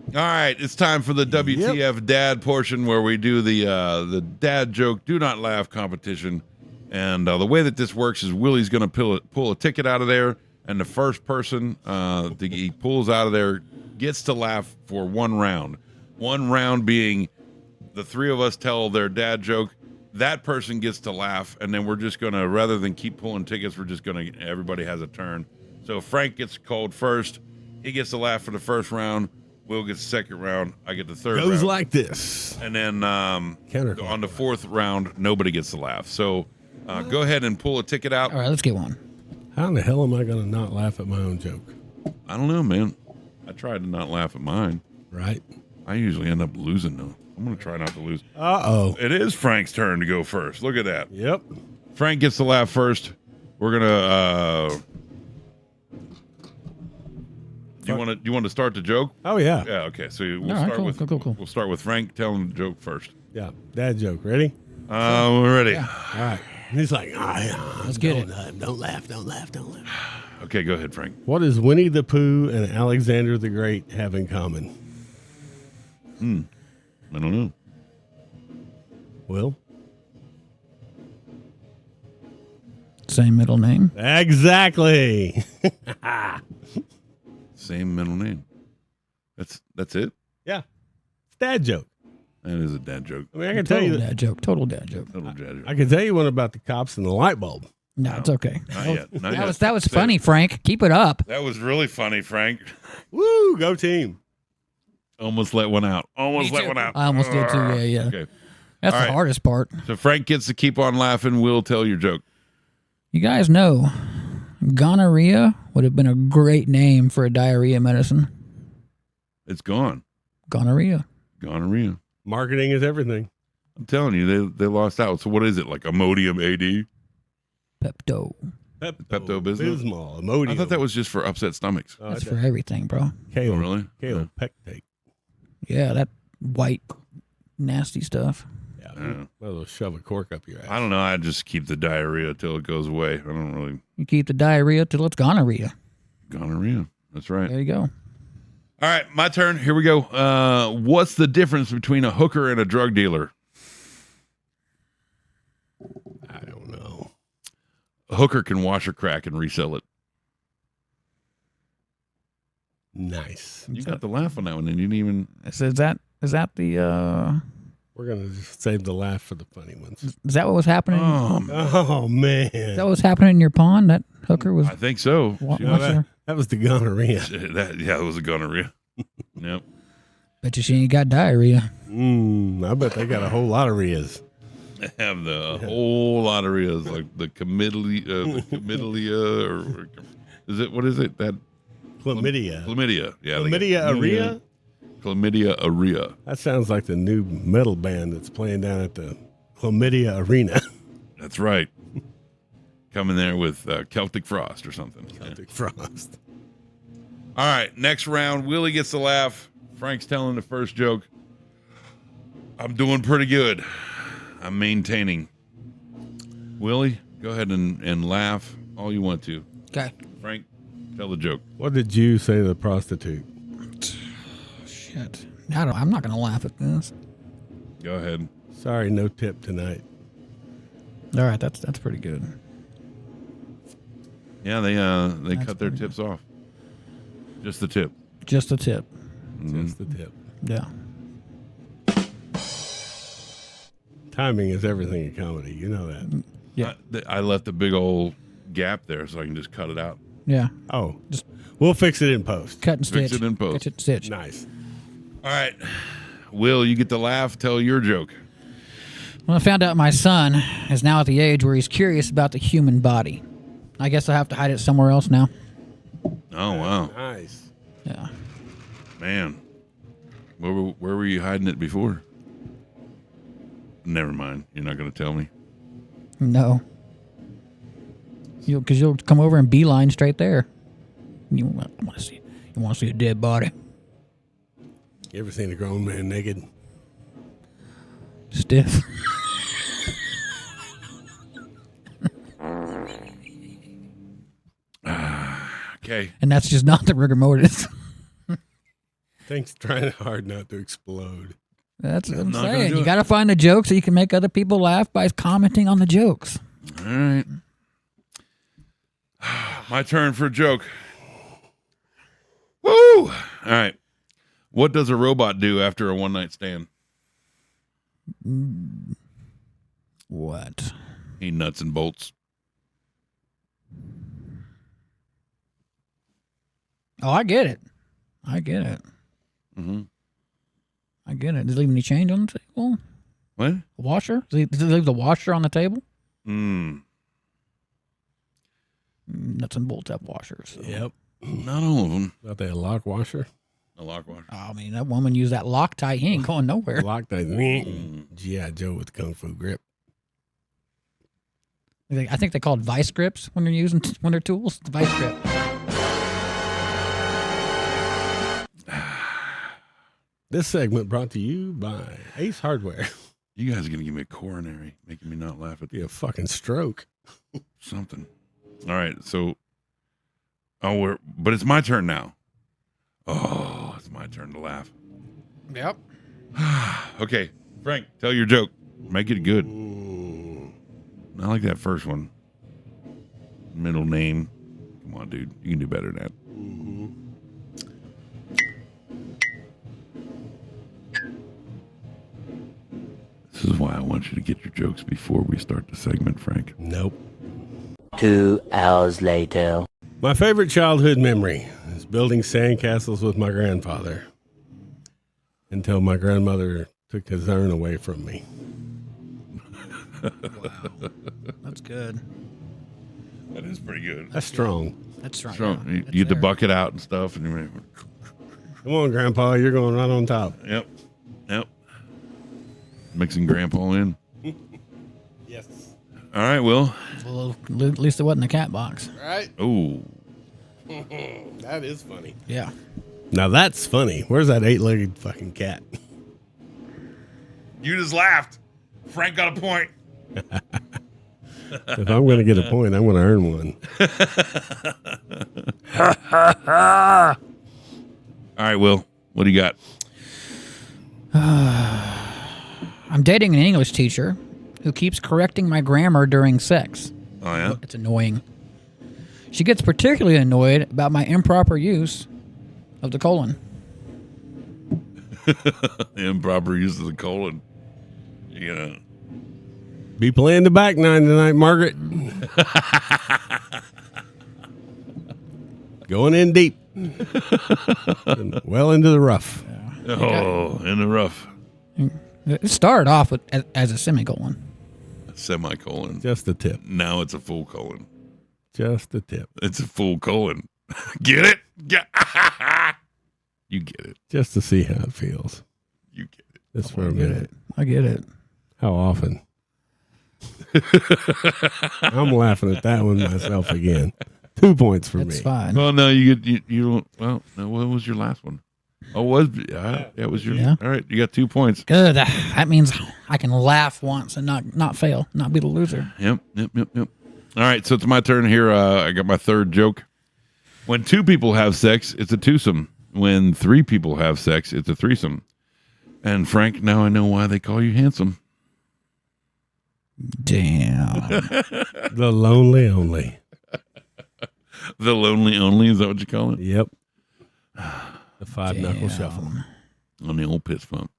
A: All right, it's time for the WTF Dad portion where we do the dad joke, do not laugh competition. And the way that this works is Willie's going to pull a ticket out of there, and the first person he pulls out of there gets to laugh for 1 round. 1 round being the 3 of us tell their dad joke. That person gets to laugh, and then we're just going to, rather than keep pulling tickets, we're just going to, everybody has a turn. So Frank gets called first. He gets to laugh for the first round. Will gets the second round. I get the third
C: Goes
A: round.
C: like this.
A: And then
C: Counterclockwise.
A: on the fourth round, nobody gets the laugh. So go ahead and pull a ticket out.
B: All right, let's get one.
C: How in the hell am I going to not laugh at my own joke?
A: I don't know, man. I tried to not laugh at mine.
C: Right?
A: I usually end up losing, though. I'm going to try not to lose.
C: Uh-oh.
A: It is Frank's turn to go first. Look at that.
C: Yep.
A: Frank gets the laugh first. We're going to... You want to start the joke?
C: Oh, yeah.
A: Yeah, okay. So we'll
B: All right,
A: start
B: cool,
A: with
B: cool.
A: We'll start with Frank telling the joke first.
C: Yeah. Dad joke. Ready?
A: We're ready.
C: All right. He's like,
B: Let's get it.
C: Don't laugh.
A: Okay, go ahead, Frank.
C: What does Winnie the Pooh and Alexander the Great have in common?
A: I don't know.
C: Will?
B: Same middle name.
C: Exactly.
A: Same middle name. That's it?
C: Yeah. It's dad joke.
A: That is a dad joke.
C: I mean, I can tell you that.
B: Total dad joke.
A: Total dad joke.
C: I can tell you one about the cops and the light bulb.
B: No, it's okay.
A: Not yet. Not yet.
B: That was funny, Frank. Keep it up.
A: That was really funny, Frank.
C: Woo! Go team.
A: Almost let one out. Almost let one out.
B: I almost did too. Yeah.
A: Okay.
B: That's
A: All
B: the
A: right.
B: hardest part.
A: So Frank gets to keep on laughing. We'll tell your joke.
B: You guys know gonorrhea would have been a great name for a diarrhea medicine.
A: It's gone.
B: Gonorrhea.
A: Gonorrhea.
C: Marketing is everything.
A: I'm telling you, they lost out. So what is it? Like Imodium AD?
B: Pepto.
A: Pepto-Bismol?
C: Bismol. Imodium.
A: I thought that was just for upset stomachs.
C: Oh,
B: That's for everything, bro.
C: kale.
A: Oh, really?
C: Kale pectate.
B: Yeah, that white, nasty stuff.
C: Yeah.
A: Yeah.
C: Well, they'll shove a cork up your ass.
A: I don't know. I just keep the diarrhea till it goes away. I don't really.
B: You keep the diarrhea till it's gonorrhea.
A: Gonorrhea. That's right.
B: There you go.
A: All right, my turn. Here we go. What's the difference between a hooker and a drug dealer?
C: I don't know.
A: A hooker can wash her crack and resell it.
C: Nice.
A: You got the laugh on that one, and you didn't even.
B: So is that the
C: We're going to just save the laugh for the funny ones.
B: is that what was happening?
C: Oh, man.
B: Is that what was happening in your pond? That hooker was
A: I think so.
B: wa-
A: She-
B: washing her-
C: That was the gonorrhea.
A: that was a gonorrhea. Yep.
B: Bet you she ain't got diarrhea.
C: I bet they got a whole lot of rheas.
A: They have the whole lot of areas, like the chlamydia, or is it, what is it? That
C: Chlamydia.
A: chlamydia. Yeah. they got
C: Chlamydia area?
A: Chlamydia area.
C: That sounds like the new metal band that's playing down at the Chlamydia Arena.
A: That's right. Coming there with Celtic Frost or something.
C: Celtic Frost.
A: All right, next round. Willie gets the laugh. Frank's telling the first joke. I'm doing pretty good. I'm maintaining. Willie, go ahead and laugh all you want to.
B: Okay.
A: Frank, tell the joke.
C: What did you say to the prostitute?
B: Shit. I'm not gonna laugh at this.
A: Go ahead.
C: Sorry, no tip tonight.
B: All right, that's pretty good.
A: Yeah, they
B: That's
A: cut their
B: pretty
A: tips off. Just the tip.
B: Just a tip.
C: Just the tip.
B: Yeah.
C: Timing is everything in comedy. You know that.
B: Yeah.
A: I left a big old gap there so I can just cut it out.
B: Yeah.
C: Oh, we'll fix it in post.
B: Cut and stitch.
A: Fix it in post.
B: Cut and stitch.
C: Nice.
A: All right. Will, you get the laugh. Tell your joke.
B: Well, I found out my son is now at the age where he's curious about the human body. I guess I'll have to hide it somewhere else now.
A: Oh, wow.
C: Nice.
B: Yeah.
A: Man. Where were you hiding it before? Never mind. You're not going to tell me.
B: No. Because you'll come over and beeline straight there. You want to see? You want to see a dead body?
C: You ever seen a grown man naked?
B: Stiff.
A: Okay.
B: And that's just not the rigor mortis.
C: Things trying hard not to explode.
B: That's what I'm
A: not gonna
B: saying.
A: do
B: You
A: it.
B: got to find the jokes so you can make other people laugh by commenting on the jokes.
A: All right. My turn for a joke. Woo! All right. What does a robot do after a one-night stand?
B: What?
A: He nuts and bolts.
B: Oh, I get it. I get it.
A: Mm-hmm.
B: I get it. Does he leave any change on the table?
A: What?
B: Washer? Does he leave the washer on the table? Nuts and bolt have washers. So.
C: Yep.
A: Not all of them.
C: About that lock washer.
A: A lock washer.
B: I mean, that woman used that Loctite. He ain't going nowhere.
C: Loctite. G.I. Joe with Kung Fu grip.
B: I think they call it vice grips when they're using when they're tools. The vice grip.
C: This segment brought to you by Ace Hardware.
A: You guys are gonna give me a coronary, making me not laugh at
C: Be a fucking stroke.
A: something. All right, so but it's my turn now. Oh, it's my turn to laugh.
B: Yep.
A: Okay, Frank, tell your joke. Make it good. I like that first one. Middle name. Come on, dude. You can do better than that. This is why I want you to get your jokes before we start the segment, Frank.
C: Nope.
G: 2 hours later.
C: My favorite childhood memory is building sandcastles with my grandfather until my grandmother took his urn away from me.
B: Wow. That's good.
A: That is pretty good.
C: That's strong.
B: That's right.
A: So
B: Yeah,
A: you
B: that's
A: get the
B: there.
A: bucket out and stuff, and you're
C: Come on, Grandpa. You're going right on top.
A: yep. Mixing Grandpa in.
C: Yes.
A: All right, Will.
B: Well, at least it wasn't a cat box.
C: Right?
A: Oh,
C: That is funny.
B: Yeah.
C: Now that's funny. Where's that 8-legged fucking cat?
A: you just laughed. Frank got a point.
C: If I'm going to get a point, I'm going to earn one.
A: All right, Will. What do you got?
B: I'm dating an English teacher who keeps correcting my grammar during sex.
A: Oh, yeah?
B: It's annoying. She gets particularly annoyed about my improper use of the colon.
A: Improper use of the colon. Yeah.
C: Be playing the back nine tonight, Margaret. Going in deep. And well into the rough.
A: Oh, in the rough.
B: It started off with as a semicolon.
A: Semicolon.
C: Just the tip.
A: Now it's a full colon.
C: Just the tip.
A: It's a full colon. Get it? You get it.
C: Just to see how it feels.
A: You get it.
C: Just for a minute.
B: I get it.
C: How often? I'm laughing at that one myself again. 2 points for
B: That's
C: me.
B: fine.
A: Well, no, you don't. Well, no, what was your last one? Oh, it was your.
B: Yeah.
A: All right, you got 2 points.
B: Good. That means I can laugh once and not fail, not be the loser.
A: Yep. All right, so it's my turn here. I got my third joke. When 2 people have sex, it's a twosome. When 3 people have sex, it's a threesome. And Frank, now I know why they call you handsome.
B: Damn.
C: The lonely only.
A: The lonely only, is that what you call it?
C: Yep. The 5-knuckle shuffle.
A: On the old piss pump.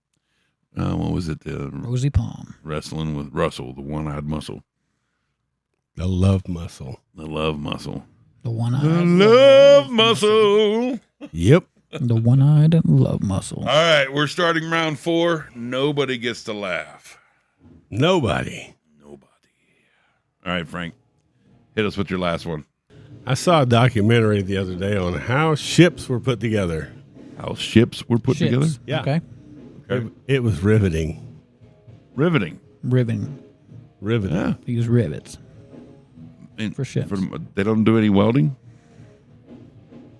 A: What was it?
B: Rosie Palm.
A: Wrestling with Russell, the one-eyed muscle.
C: The love muscle.
A: The love muscle.
B: The one-eyed.
A: Love muscle.
C: Yep.
B: The one-eyed love muscle.
A: All right, we're starting round 4. Nobody gets to laugh.
C: Nobody.
A: All right, Frank, hit us with your last one.
C: I saw a documentary the other day on how ships were put together.
A: How ships were put together?
C: Yeah.
B: Okay.
C: It was riveting.
A: Riveting.
B: Ribbing.
C: Riveting.
A: Yeah.
B: They use rivets.
A: And
B: For ships.
A: they don't do any welding?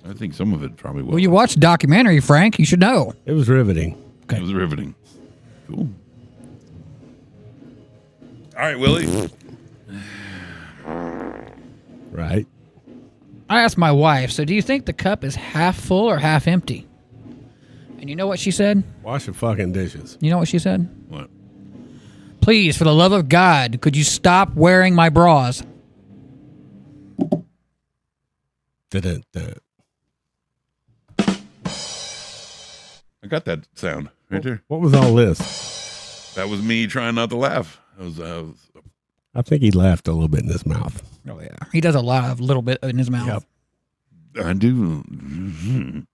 A: I think some of it probably will.
B: Well, you watch the documentary, Frank. You should know.
C: It was riveting.
B: Okay.
A: It was riveting. Cool. All right, Willie.
C: Right.
B: I asked my wife, so do you think the cup is half full or half empty? And you know what she said?
C: Wash your fucking dishes.
B: You know what she said?
A: What?
B: Please, for the love of God, could you stop wearing my bras?
C: Dun-dun-dun.
A: I got that sound right there.
C: What was all this?
A: That was me trying not to laugh. I was
C: I think he laughed a little bit in his mouth.
B: Oh, yeah. He does a lot of little bit in his mouth.
C: Yep.
A: I do.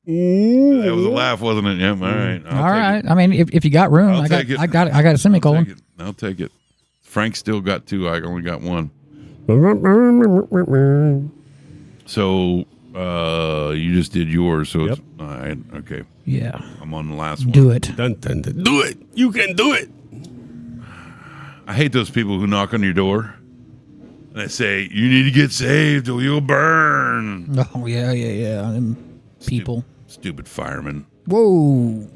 A: That was a laugh, wasn't it? Yeah. All right.
B: All right. I mean, if you got room, I got a semicolon.
A: I'll take it. Frank still got 2. I only got 1. So you just did yours. So it's all right. Okay.
B: Yeah.
A: I'm on the last one.
B: Do it.
C: Dun, dun, dun. Do it. You can do it.
A: I hate those people who knock on your door and they say, "You need to get saved or you'll burn."
B: Oh yeah. Them people.
A: Stupid firemen.
B: Whoa.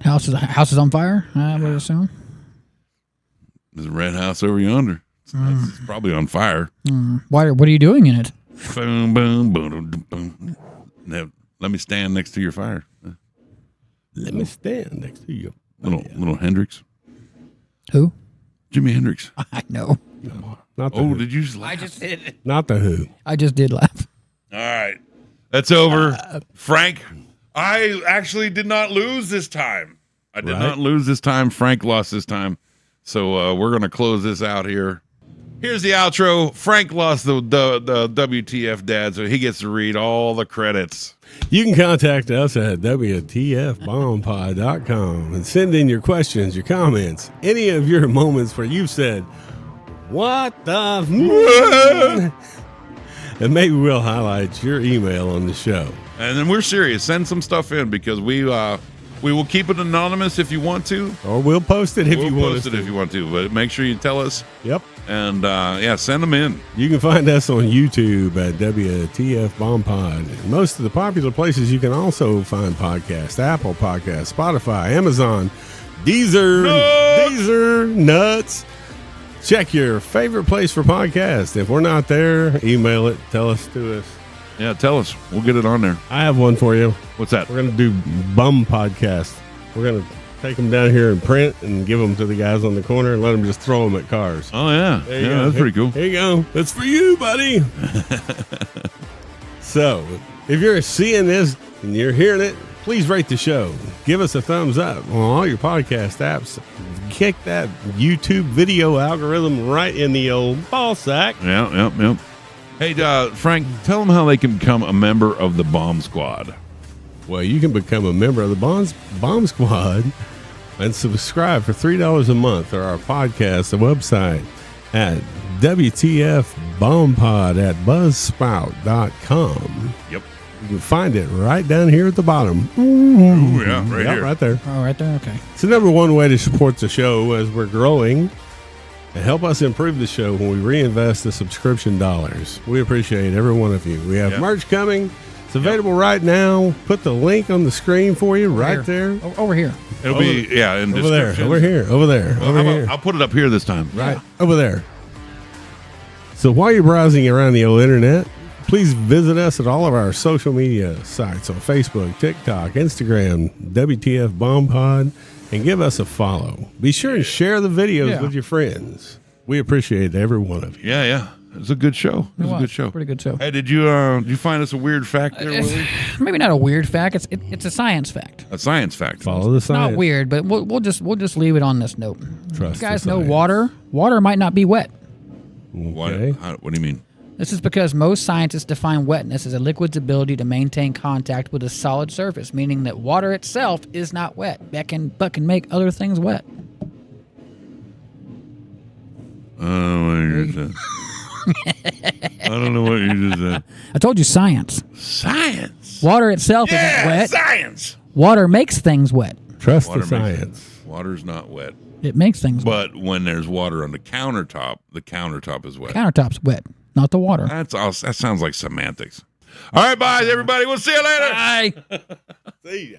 B: House is on fire, I would assume.
A: There's a red house over yonder. It's probably on fire.
B: What are you doing in it?
A: Boom, boom, boom, boom, boom. Now, let me stand next to your fire.
C: Let me stand next to you.
A: Little Hendrix.
B: Who?
A: Jimi Hendrix.
B: I know.
C: Not the
A: Oh,
C: Who.
A: did you just laugh?
B: I just did it.
C: Not the Who.
B: I just did laugh.
A: All right. That's over. Frank, I actually did not lose this time. I did not lose this time. Frank lost this time. So we're going to close this out here. Here's the outro. Frank lost the WTF dad, so he gets to read all the credits.
C: You can contact us at WTFBombPod.com and send in your questions, your comments, any of your moments where you've said, "What the?" And maybe we'll highlight your email on the show.
A: And then we're serious. Send some stuff in because we will keep it anonymous if you want to.
C: Or we'll post it if
A: We'll
C: you want
A: post
C: us
A: it
C: to.
A: if you want to, but make sure you tell us.
C: Yep.
A: And send them in.
C: You can find us on YouTube at WTF Bomb Pod. And most of the popular places you can also find podcasts: Apple Podcasts, Spotify, Amazon, Deezer, Nuts. Check your favorite place for podcasts. If we're not there, email it. Tell us to us.
A: Yeah, tell us. We'll get it on there.
C: I have one for you.
A: What's that?
C: We're going to do bum podcast. We're going to take them down here and print and give them to the guys on the corner and let them just throw them at cars.
A: Oh, yeah.
C: There you go.
A: That's pretty cool.
C: Here you go. That's for you, buddy. So, if you're seeing this and you're hearing it, please rate the show. Give us a thumbs up on all your podcast apps. Kick that YouTube video algorithm right in the old ball sack.
A: Yeah. Hey, Frank, tell them how they can become a member of the Bomb Squad.
C: Well, you can become a member of the Bomb Squad and subscribe for $3 a month or our podcast, the website at WTFBombPod at buzzsprout.com.
A: Yep.
C: You can find it right down here at the bottom.
A: Ooh, yeah, right here.
C: Right there.
B: Oh, right there. Okay.
C: It's the number one way to support the show as we're growing and help us improve the show when we reinvest the subscription dollars. We appreciate every one of you. We have merch coming. It's available right now. Put the link on the screen for you right there.
B: Over here.
A: It'll be, in
C: Over there.
A: description.
C: Over here. Over there.
A: Well,
C: Over
A: how about-
C: here.
A: I'll put it up here this time.
C: Right. Over there. So while you're browsing around the old internet, please visit us at all of our social media sites on Facebook, TikTok, Instagram, WTF Bomb Pod, and give us a follow. Be sure and share the videos with your friends. We appreciate every one of you.
A: Yeah. It's a good show. It's a good show.
B: Pretty good show.
A: Hey, did you find us a weird fact there, Willie?
B: Maybe not a weird fact. It's a science fact.
A: A science fact.
C: Follow the science.
B: Not weird, but we'll just leave it on this note.
C: Trust
B: You guys
C: the
B: know
C: science.
B: water might not be wet.
C: Okay.
A: What do you mean?
B: This is because most scientists define wetness as a liquid's ability to maintain contact with a solid surface, meaning that water itself is not wet, but can make other things wet.
A: I don't know what you just said.
B: I told you science.
A: Science.
B: Water itself isn't wet.
A: Science.
B: Water makes things wet.
C: Trust
A: Water
C: the science.
A: Water's not wet.
B: It makes things wet.
A: But when there's water on the countertop is wet.
B: Countertop's wet, not the water.
A: That sounds like semantics. All right, bye, everybody. We'll see you later.
B: Bye.
C: See ya.